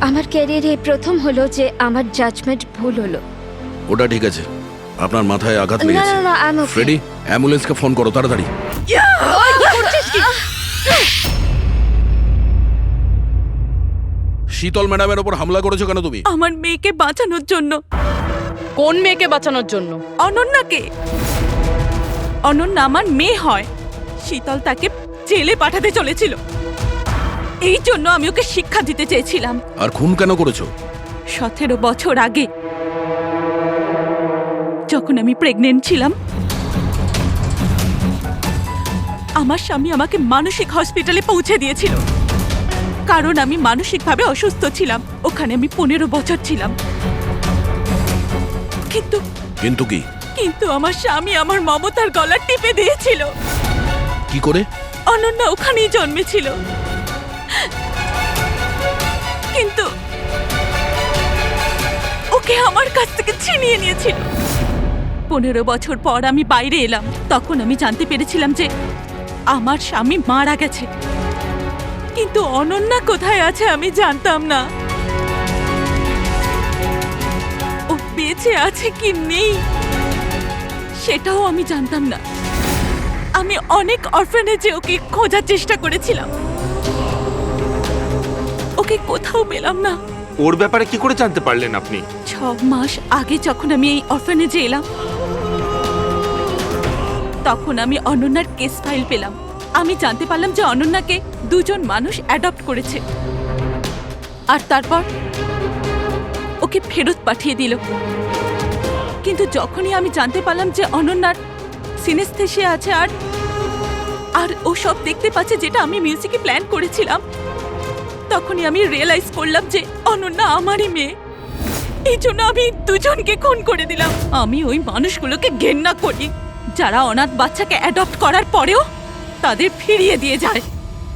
আমার ক্যারিয়ারে প্রথম হলো যে আমার জাজমেন্ট ভুল হলো। ওটা ঠিক আছে, আপনার মাথায় আঘাত না লেগেছে। না না, আই এম ওকে। ফ্রেডি, অ্যাম্বুলেন্সকে ফোন করো তাড়াতাড়ি। শীতল ম্যাডামের ওপর হামলা করেছো কেন তুমি? আমার মেয়েকে বাঁচানোর জন্য। কোন মেয়েকে বাঁচানোর জন্য? অনন্যাকে। অনন্যা আমার মেয়ে হয়। শীতল তাকে জেলে পাঠাতে চলেছিল, এই জন্য আমি ওকে শিক্ষা দিতে চেয়েছিলাম। আর খুন কেন করেছো? 17 বছর আগে যখন আমি প্রেগনেন্ট ছিলাম, আমার স্বামী আমাকে মানসিক হসপিটালে পৌঁছে দিয়েছিল, কারণ আমি মানসিকভাবে অসুস্থ ছিলাম। ওখানে আমি 15 বছর ছিলাম। কিন্তু কি? কিন্তু আমার স্বামী আমার মমতার গলা টিপে দিয়েছিল। কি করে? অনন্যা ওখানেই জন্মেছিল, কিন্তু ওকে আমার কাছ থেকে ছিনিয়ে নিয়েছিল। 15 বছর পর আমি বাইরে এলাম, তখন আমি জানতে পেরেছিলাম যে আমার স্বামী মারা গেছে, কিন্তু অনন্যা কোথায় আছে আমি জানতাম না। ও বেঁচে আছে কি নেই সেটাও আমি জানতাম না। আমি অনেক অরফানেজে ওকে খোঁজার চেষ্টা করেছিলাম, ওকে কোথাও পেলাম না। ওর ব্যাপারে কি করে জানতে পারলেন আপনি? 6 মাস আগে যখন আমি এই অরফানেজে এলাম, তখন আমি অনন্যার কেস ফাইল পেলাম। আমি জানতে পারলাম যে অনন্যাকে 2 জন মানুষ অ্যাডপ্ট করেছে, আর তারপর ওকে ফেরত পাঠিয়ে দিল। কিন্তু যখনই আমি জানতে পারলাম যে অনন্যার সিনেস্থেশিয়া আছে আর ও সব দেখতে পাচ্ছে যেটা আমি মিউজিকে প্ল্যান করেছিলাম, তখনই আমি রিয়েলাইজ করলাম যে অনন্যা আমারই মেয়ে। এই জন্য আমি 2 জনকে খুন করে দিলাম। আমি ওই মানুষগুলোকে ঘেন্না করি যারা অনাথ বাচ্চাকে অ্যাডপ্ট করার পরেও তাদের ফিরিয়ে দিয়ে যায়।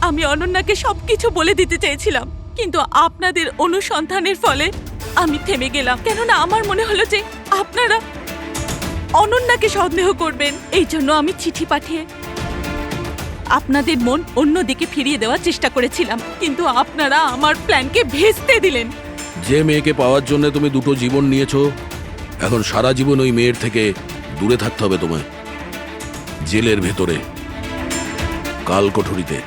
আমি অনন্যাকে সবকিছু বলে দিতে চেয়েছিলাম, কিন্তু আপনাদের অনুসন্ধানের ফলে আমি থেমে গেলাম। কেননা আমার মনে হলো যে আপনারা অনন্যাকে সন্দেহ করবেন। এই জন্য আমি চিঠি পাঠিয়ে আপনাদের মন অন্যদিকে ফিরিয়ে দেওয়ার চেষ্টা করেছিলাম, কিন্তু আপনারা আমার প্ল্যানকে ভেস্তে দিলেন। যে মেয়েকে পাওয়ার জন্য তুমি 2টো জীবন নিয়েছো, এখন সারা জীবন ওই মেয়ের থেকে দূরে থাকতে হবে তোমায়, জেলের ভেতরে, কাল কোঠরিতে।